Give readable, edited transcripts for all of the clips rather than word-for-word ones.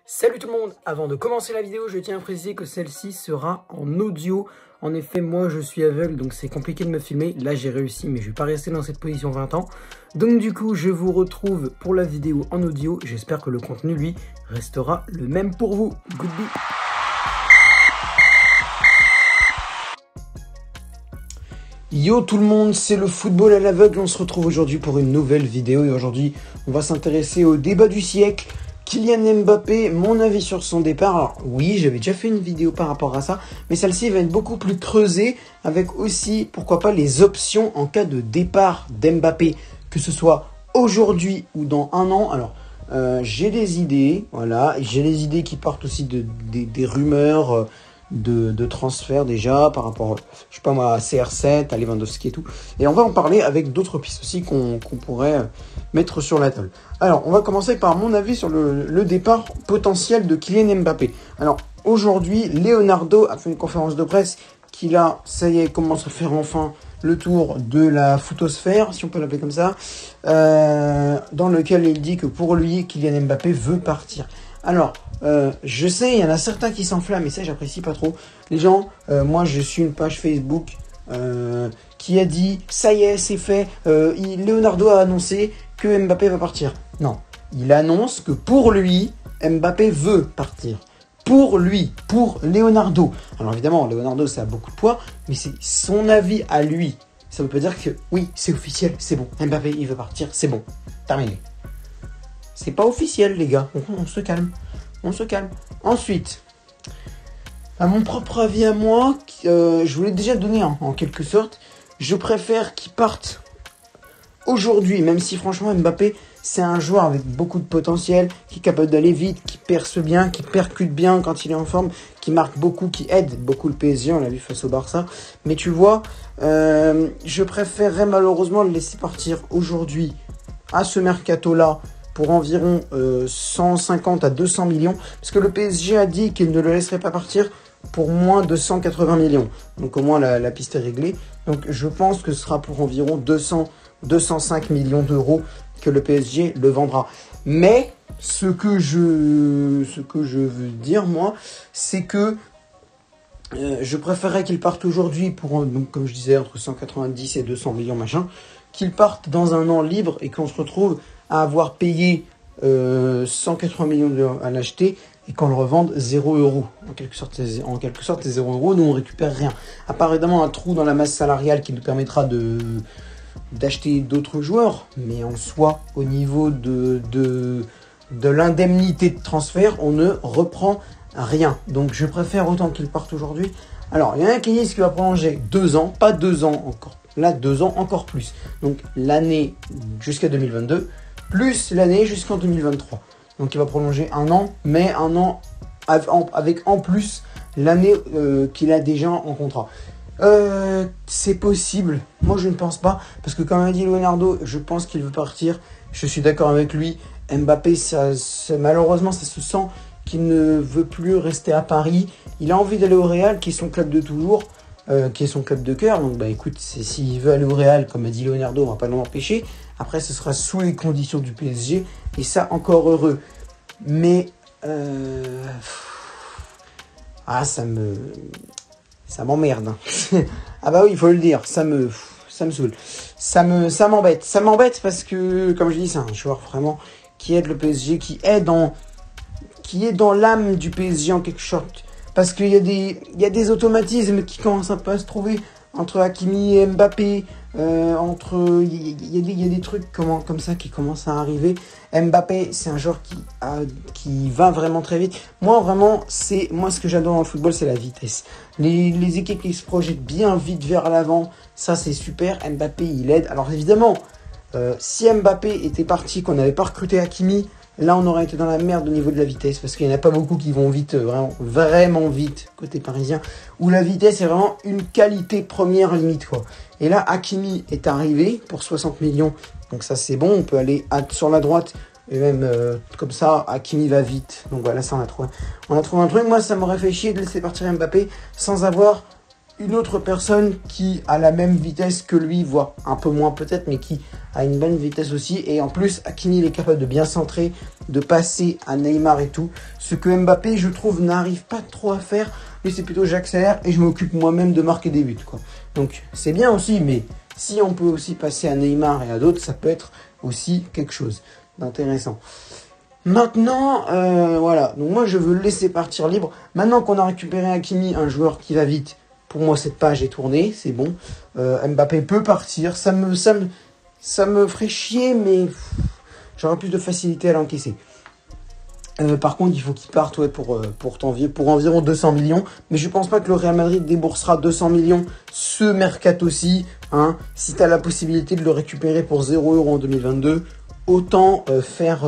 Salut tout le monde, avant de commencer la vidéo, je tiens à préciser que celle-ci sera en audio. En effet, moi je suis aveugle, donc c'est compliqué de me filmer. Là j'ai réussi, mais je vais pas rester dans cette position 20 ans. Donc du coup, je vous retrouve pour la vidéo en audio. J'espère que le contenu, lui, restera le même pour vous. Goodbye. Yo tout le monde, c'est le football à l'aveugle. On se retrouve aujourd'hui pour une nouvelle vidéo. Et aujourd'hui, on va s'intéresser au débat du siècle. Kylian Mbappé, mon avis sur son départ. Alors oui, j'avais déjà fait une vidéo par rapport à ça, mais celle-ci va être beaucoup plus creusée, avec aussi, pourquoi pas, les options en cas de départ d'Mbappé, que ce soit aujourd'hui ou dans un an. Alors, j'ai des idées, voilà, j'ai des idées qui partent aussi des rumeurs de transfert déjà, par rapport, je sais pas moi, à CR7, à Lewandowski et tout. Et on va en parler avec d'autres pistes aussi qu'on pourrait mettre sur la table. Alors, on va commencer par mon avis sur le départ potentiel de Kylian Mbappé. Alors, aujourd'hui, Leonardo a fait une conférence de presse qu'il a, ça y est, commence à faire enfin le tour de la footosphère, si on peut l'appeler comme ça, dans lequel il dit que pour lui, Kylian Mbappé veut partir. Alors, je sais, il y en a certains qui s'enflamment, et ça, j'apprécie pas trop. Les gens, moi, je suis une page Facebook qui a dit, ça y est, c'est fait, Leonardo a annoncé que Mbappé va partir. Non, il annonce que pour lui, Mbappé veut partir. Pour lui, pour Leonardo. Alors évidemment, Leonardo, ça a beaucoup de poids, mais c'est son avis à lui. Ça veut pas dire que, oui, c'est officiel, c'est bon. Mbappé, il veut partir, c'est bon. Terminé. C'est pas officiel, les gars. On se calme. On se calme. Ensuite, à mon propre avis à moi, je vous l'ai déjà donné en quelque sorte, je préfère qu'il parte aujourd'hui, même si franchement Mbappé, c'est un joueur avec beaucoup de potentiel, qui est capable d'aller vite, qui perce bien, qui percute bien quand il est en forme, qui marque beaucoup, qui aide beaucoup le PSG, on l'a vu face au Barça. Mais tu vois, je préférerais malheureusement le laisser partir aujourd'hui à ce mercato-là pour environ 150 à 200 millions, parce que le PSG a dit qu'il ne le laisserait pas partir pour moins de 180 millions. Donc au moins la piste est réglée. Donc je pense que ce sera pour environ 205 millions d'euros que le PSG le vendra. Mais ce que je veux dire moi, c'est que je préférerais qu'il parte aujourd'hui pour, donc, comme je disais, entre 190 et 200 millions machin, qu'il parte dans un an libre et qu'on se retrouve à avoir payé 180 millions à l'acheter et qu'on le revende 0 €. En quelque sorte, c'est 0 €. Nous, on récupère rien. À part évidemment un trou dans la masse salariale qui nous permettra d'acheter d'autres joueurs. Mais en soi, au niveau de l'indemnité de transfert, on ne reprend rien. Donc, je préfère autant qu'il parte aujourd'hui. Alors, il y en a qui disent qu'il va prolonger 2 ans, pas 2 ans encore. Là, 2 ans, encore plus. Donc, l'année jusqu'à 2022, plus l'année jusqu'en 2023. Donc, il va prolonger 1 an, mais 1 an avec en plus l'année qu'il a déjà en contrat. C'est possible. Moi, je ne pense pas. Parce que, comme a dit Leonardo, je pense qu'il veut partir. Je suis d'accord avec lui. Mbappé, malheureusement, ça se sent qu'il ne veut plus rester à Paris. Il a envie d'aller au Real, qui est son club de toujours. Qui est son club de cœur. Donc bah écoute, s'il veut aller au Real, comme a dit Leonardo, on va pas l'en empêcher. Après, ce sera sous les conditions du PSG. Et ça, encore heureux. Mais ça m'emmerde. Ah bah oui, il faut le dire. Ça me saoule. Ça m'embête. Ça m'embête parce que, comme je dis, c'est un joueur vraiment qui aide le PSG, qui est dans l'âme du PSG en quelque sorte. Parce qu'il y a des automatismes qui commencent un peu à se trouver entre Hakimi et Mbappé. Il y a des trucs comme ça qui commencent à arriver. Mbappé, c'est un joueur qui va vraiment très vite. Moi, ce que j'adore dans le football, c'est la vitesse. Les équipes qui se projettent bien vite vers l'avant, ça c'est super. Mbappé, il aide. Alors évidemment, si Mbappé était parti, qu'on n'avait pas recruté Hakimi, là, on aurait été dans la merde au niveau de la vitesse, parce qu'il n'y en a pas beaucoup qui vont vite, vraiment vite, côté parisien, où la vitesse est vraiment une qualité première limite, quoi. Et là, Hakimi est arrivé pour 60 millions, donc ça c'est bon, on peut aller sur la droite, et même comme ça, Hakimi va vite. Donc voilà, ça on a trouvé un truc. Moi, ça m'aurait fait chier de laisser partir Mbappé sans avoir une autre personne qui a la même vitesse que lui, voire un peu moins peut-être, mais qui a une bonne vitesse aussi. Et en plus, Hakimi, il est capable de bien centrer, de passer à Neymar et tout. Ce que Mbappé, je trouve, n'arrive pas trop à faire. Lui, c'est plutôt j'accélère et je m'occupe moi-même de marquer des buts, quoi. Donc, c'est bien aussi, mais si on peut aussi passer à Neymar et à d'autres, ça peut être aussi quelque chose d'intéressant. Maintenant, voilà. Donc moi, je veux le laisser partir libre. Maintenant qu'on a récupéré Hakimi, un joueur qui va vite, pour moi, cette page est tournée, c'est bon. Mbappé peut partir. Ça me ferait chier, mais j'aurais plus de facilité à l'encaisser. Par contre, il faut qu'il parte pour environ 200 millions. Mais je pense pas que le Real Madrid déboursera 200 millions ce mercato-ci. Hein. Si tu as la possibilité de le récupérer pour 0 € en 2022, autant faire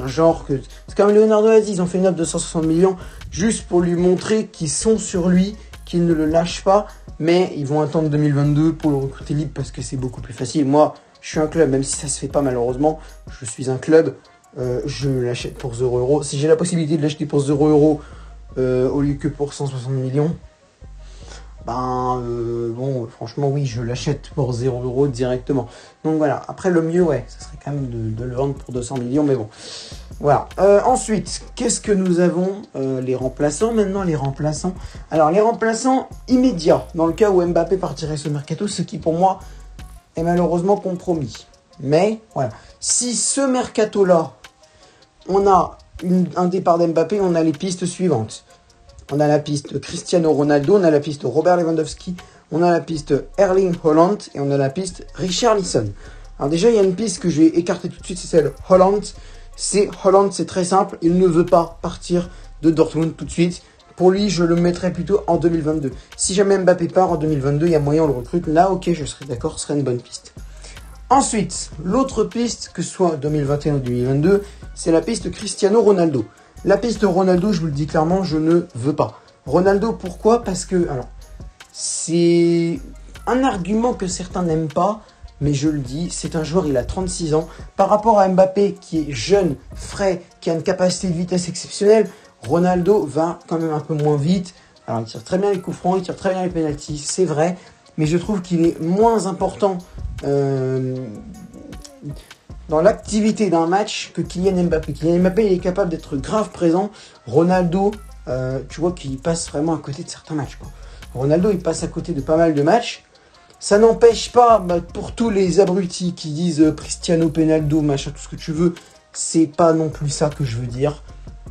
genre que... C'est comme Leonardo a dit, ils ont fait une offre de 160 millions juste pour lui montrer qu'ils sont sur lui, qu'ils ne le lâchent pas. Mais ils vont attendre 2022 pour le recruter libre parce que c'est beaucoup plus facile. Moi, je suis un club, même si ça se fait pas malheureusement, je suis un club. Je l'achète pour 0 €. Si j'ai la possibilité de l'acheter pour 0 € au lieu que pour 160 millions, bon, franchement, oui, je l'achète pour 0 € directement. Donc voilà, après le mieux, ouais, ça serait quand même de le vendre pour 200 millions, mais bon. Voilà. Ensuite, qu'est-ce que nous avons les remplaçants. Maintenant, les remplaçants. Alors, les remplaçants immédiats, dans le cas où Mbappé partirait ce mercato, ce qui pour moi est malheureusement compromis. Mais voilà, si ce mercato-là, on a un départ d'Mbappé, on a les pistes suivantes. On a la piste Cristiano Ronaldo, on a la piste Robert Lewandowski, on a la piste Erling Haaland et on a la piste Richarlison. Alors déjà, il y a une piste que je vais écarter tout de suite, c'est celle Haaland. Haaland, c'est très simple, il ne veut pas partir de Dortmund tout de suite. Pour lui, je le mettrais plutôt en 2022. Si jamais Mbappé part en 2022, il y a moyen on le recrute. Là, ok, je serais d'accord, ce serait une bonne piste. Ensuite, l'autre piste, que ce soit 2021 ou 2022, c'est la piste Cristiano Ronaldo. La piste Ronaldo, je vous le dis clairement, je ne veux pas. Ronaldo, pourquoi? Parce que, alors, c'est un argument que certains n'aiment pas, mais je le dis, c'est un joueur, il a 36 ans. Par rapport à Mbappé, qui est jeune, frais, qui a une capacité de vitesse exceptionnelle, Ronaldo va quand même un peu moins vite. Alors, il tire très bien les coups francs, il tire très bien les pénaltys, c'est vrai, mais je trouve qu'il est moins important dans l'activité d'un match que Kylian Mbappé. Kylian Mbappé, il est capable d'être grave présent. Ronaldo, tu vois qu'il passe vraiment à côté de certains matchs, quoi. Ronaldo, il passe à côté de pas mal de matchs. Ça n'empêche pas, pour tous les abrutis qui disent Cristiano Penaldo, machin, tout ce que tu veux, c'est pas non plus ça que je veux dire.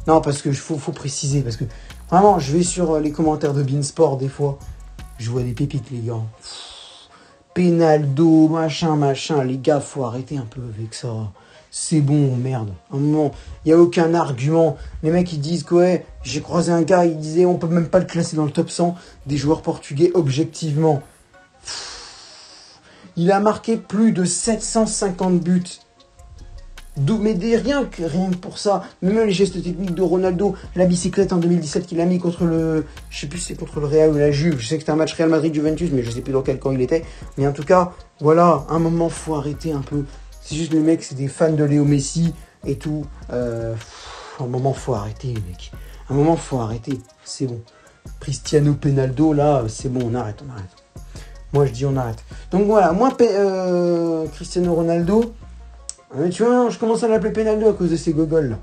Non, parce que faut préciser, parce que vraiment, je vais sur les commentaires de Beansport des fois, je vois des pépites, les gars. Penaldo, machin, les gars, faut arrêter un peu avec ça. C'est bon, merde. À un moment, il n'y a aucun argument. Les mecs, ils disent que, ouais, j'ai croisé un gars, il disait, on peut même pas le classer dans le top 100 des joueurs portugais, objectivement. Il a marqué plus de 750 buts. Mais rien que pour ça, même les gestes techniques de Ronaldo, la bicyclette en 2017 qu'il a mis contre le... Je sais plus si c'est contre le Real ou la Juve. Je sais que c'était un match Real Madrid-Juventus, mais je sais plus dans quel camp il était. Mais en tout cas, voilà, un moment, faut arrêter un peu. C'est juste les mecs, c'est des fans de Léo Messi et tout. Un moment, faut arrêter, les mecs. Un moment, faut arrêter. C'est bon. Cristiano Penaldo, là, c'est bon, on arrête. Moi, je dis on arrête. Donc voilà, moi, Cristiano Ronaldo... tu vois, je commence à l'appeler Penaldo à cause de ces gogoles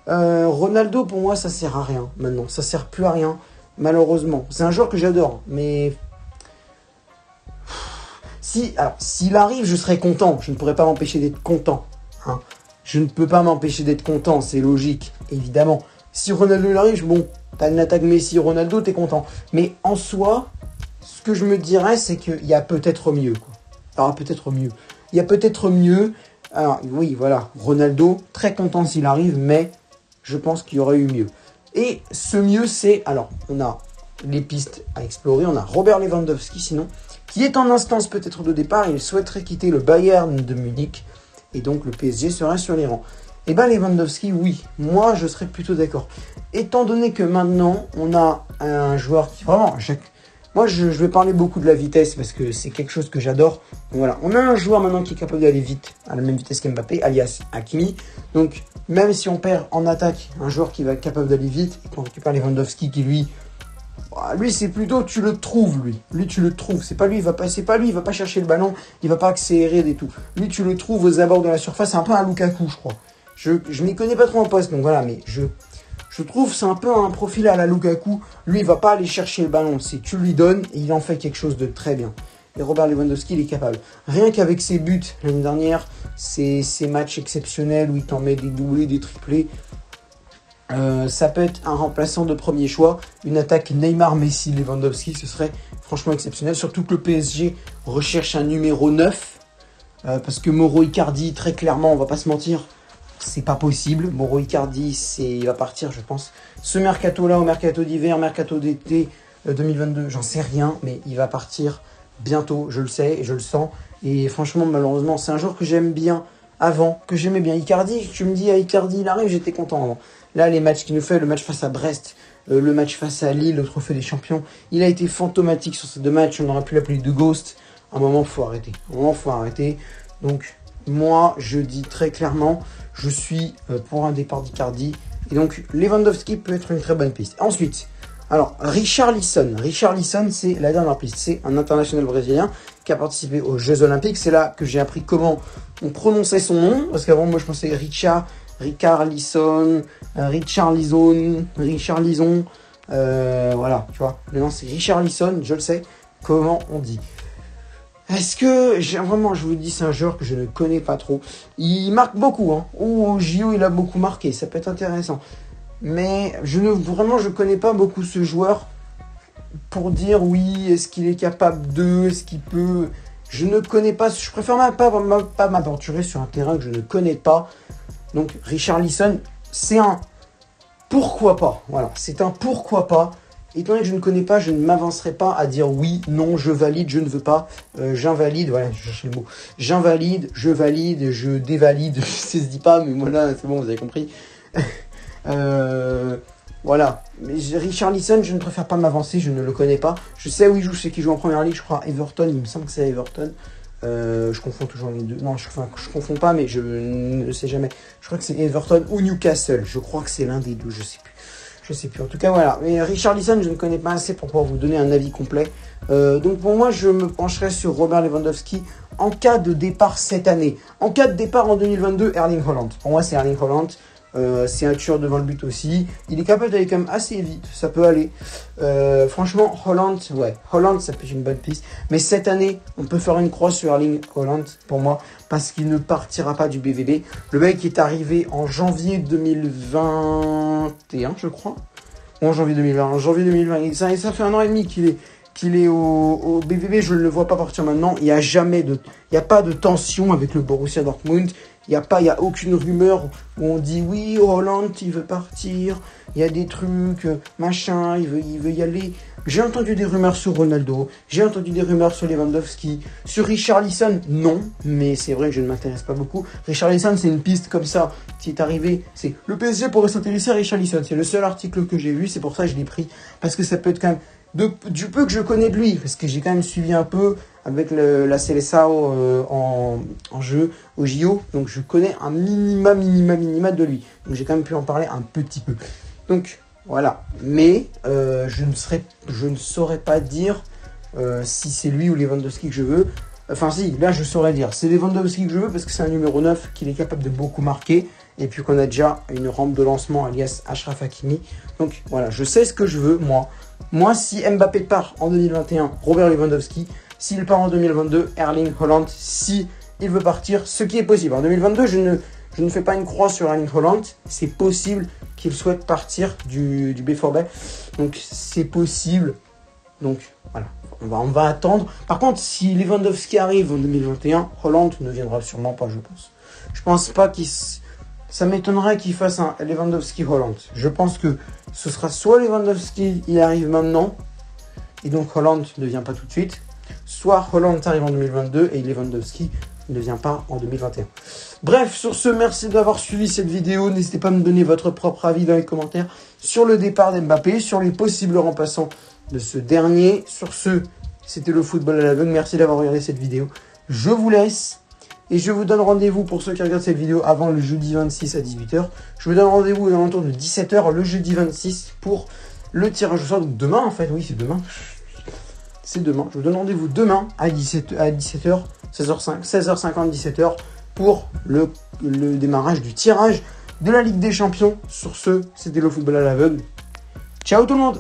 là. Ronaldo, pour moi, ça sert à rien maintenant. Ça sert plus à rien, malheureusement. C'est un joueur que j'adore, mais... s'il arrive, je serais content. Je ne pourrais pas m'empêcher d'être content. Hein. Je ne peux pas m'empêcher d'être content, c'est logique, évidemment. Si Ronaldo il arrive, bon, t'as une attaque Messi-Ronaldo, t'es content. Mais en soi, ce que je me dirais, c'est qu'il y a peut-être mieux, quoi. Alors, peut-être mieux. Il y a peut-être mieux... Alors oui, voilà, Ronaldo, très content s'il arrive, mais je pense qu'il y aurait eu mieux. Et ce mieux, c'est... Alors, on a les pistes à explorer, on a Robert Lewandowski, sinon, qui est en instance peut-être de départ, il souhaiterait quitter le Bayern de Munich, et donc le PSG serait sur les rangs. Et bien Lewandowski, oui, moi je serais plutôt d'accord. Étant donné que maintenant, on a un joueur qui vraiment... Moi, je vais parler beaucoup de la vitesse parce que c'est quelque chose que j'adore. Donc voilà, on a un joueur maintenant qui est capable d'aller vite, à la même vitesse qu'Mbappé, alias Hakimi. Donc, même si on perd en attaque un joueur qui va être capable d'aller vite, et qu'on récupère Lewandowski qui, lui, Lui, c'est plutôt tu le trouves, lui. Lui, tu le trouves. C'est pas lui, il va pas chercher le ballon, il va pas accélérer et tout. Lui, tu le trouves aux abords de la surface. C'est un peu un Lukaku, je crois. Je m'y connais pas trop en poste, donc voilà, mais je trouve c'est un peu un profil à la Lukaku. Lui, il va pas aller chercher le ballon. C'est tu lui donnes et il en fait quelque chose de très bien. Et Robert Lewandowski, il est capable. Rien qu'avec ses buts l'année dernière, ces matchs exceptionnels où il t'en met des doublés, des triplés. Ça peut être un remplaçant de premier choix. Une attaque Neymar, Messi, Lewandowski, ce serait franchement exceptionnel. Surtout que le PSG recherche un numéro 9. Parce que Mauro Icardi, très clairement, on va pas se mentir, c'est pas possible. Mauro Icardi, il va partir, je pense. Ce mercato-là, au mercato d'hiver, mercato d'été 2022, j'en sais rien, mais il va partir bientôt, je le sais et je le sens. Et franchement, malheureusement, c'est un joueur que j'aime bien avant, que j'aimais bien. Icardi, tu me dis, Icardi, il arrive, j'étais content avant. Là, les matchs qu'il nous fait, le match face à Brest, le match face à Lille, le trophée des champions, il a été fantomatique sur ces deux matchs. On aurait pu l'appeler de Ghost. À un moment, il faut arrêter. Donc, moi, je dis très clairement, je suis pour un départ d'Icardi. Et donc, Lewandowski peut être une très bonne piste. Ensuite, alors, Richarlison. Richarlison, c'est la dernière piste. C'est un international brésilien qui a participé aux Jeux Olympiques. C'est là que j'ai appris comment on prononçait son nom. Parce qu'avant, moi, je pensais Richarlison, voilà, tu vois. Maintenant, c'est Richarlison, je le sais, comment on dit. Est-ce que, vraiment, je vous dis, c'est un joueur que je ne connais pas trop. Il marque beaucoup, hein. Ou au JO, il a beaucoup marqué, ça peut être intéressant. Mais je connais pas beaucoup ce joueur pour dire, oui, est-ce qu'il est capable de, est-ce qu'il peut... Je ne connais pas, je préfère pas m'aventurer sur un terrain que je ne connais pas. Donc, Richarlison, c'est un pourquoi pas. Voilà, c'est un pourquoi pas. Étant donné que je ne connais pas, je ne m'avancerai pas à dire oui, non, je valide, je ne veux pas, j'invalide, voilà, je cherche le mot. J'invalide, je valide, je dévalide, ça se dit pas, mais voilà, c'est bon, vous avez compris. Voilà, mais Richarlison, je ne préfère pas m'avancer, je ne le connais pas. Je sais où il joue, je sais qu'il joue en première ligue, je crois à Everton, il me semble que c'est à Everton. Je confonds toujours les deux. Non, je confonds pas, mais je ne sais jamais. Je crois que c'est Everton ou Newcastle. Je crois que c'est l'un des deux, je sais plus. En tout cas, voilà. Mais Richarlison, je ne connais pas assez pour pouvoir vous donner un avis complet. Donc pour moi, je me pencherai sur Robert Lewandowski en cas de départ cette année. En cas de départ en 2022, Erling Haaland. Pour moi, c'est Erling Haaland. C'est un tueur devant le but aussi. Il est capable d'aller quand même assez vite. Ça peut aller. Franchement, Haaland, ça peut être une bonne piste. Mais cette année, on peut faire une croix sur Erling Haaland pour moi. Parce qu'il ne partira pas du BVB. Le mec est arrivé en janvier 2021, je crois. Ou en janvier 2020. En janvier 2020. Ça fait 1 an et demi qu'il est au BVB. Je ne le vois pas partir maintenant. Il n'y a pas de tension avec le Borussia Dortmund. Il n'y a aucune rumeur où on dit oui, Haaland, il veut partir. Il y a des trucs, machin, il veut y aller. J'ai entendu des rumeurs sur Ronaldo. J'ai entendu des rumeurs sur Lewandowski. Sur Richarlison, non. Mais c'est vrai que je ne m'intéresse pas beaucoup. Richarlison, c'est une piste comme ça qui est arrivée. C'est le PSG pourrait s'intéresser à Richarlison. C'est le seul article que j'ai vu. C'est pour ça que je l'ai pris. Parce que ça peut être quand même du peu que je connais de lui. Parce que j'ai quand même suivi un peu avec la Seleção en jeu au JO. Donc je connais un minima de lui. Donc j'ai quand même pu en parler un petit peu. Donc voilà. Mais je ne saurais pas dire si c'est lui ou Lewandowski que je veux. Enfin si, là je saurais dire. C'est Lewandowski que je veux parce que c'est un numéro 9 qu'il est capable de beaucoup marquer. Et puis qu'on a déjà une rampe de lancement alias Achraf Hakimi. Donc voilà, je sais ce que je veux moi. Moi, si Mbappé part en 2021, Robert Lewandowski. S'il part en 2022, Erling Haaland. Si il veut partir, ce qui est possible. En 2022, je ne fais pas une croix sur Erling Haaland. C'est possible qu'il souhaite partir du B4B. Donc c'est possible. Donc voilà, on va attendre. Par contre, si Lewandowski arrive en 2021, Haaland ne viendra sûrement pas, je pense. Je pense pas ça m'étonnerait qu'il fasse un Lewandowski-Haaland. Je pense que ce sera soit Lewandowski, il arrive maintenant, et donc Haaland ne vient pas tout de suite, soit Haaland arrive en 2022 et Lewandowski ne vient pas en 2021. Bref, sur ce, merci d'avoir suivi cette vidéo. N'hésitez pas à me donner votre propre avis dans les commentaires sur le départ d'Mbappé, sur les possibles remplaçants de ce dernier. Sur ce, c'était le football à l'aveugle. Merci d'avoir regardé cette vidéo. Je vous laisse. Et je vous donne rendez-vous pour ceux qui regardent cette vidéo avant le jeudi 26 à 18h. Je vous donne rendez-vous aux alentours de 17h le jeudi 26 pour le tirage au sort. Donc demain, en fait, oui, c'est demain. C'est demain. Je vous donne rendez-vous demain à 17h, 16h50, 17h pour le démarrage du tirage de la Ligue des Champions. Sur ce, c'était le football à l'aveugle. Ciao tout le monde!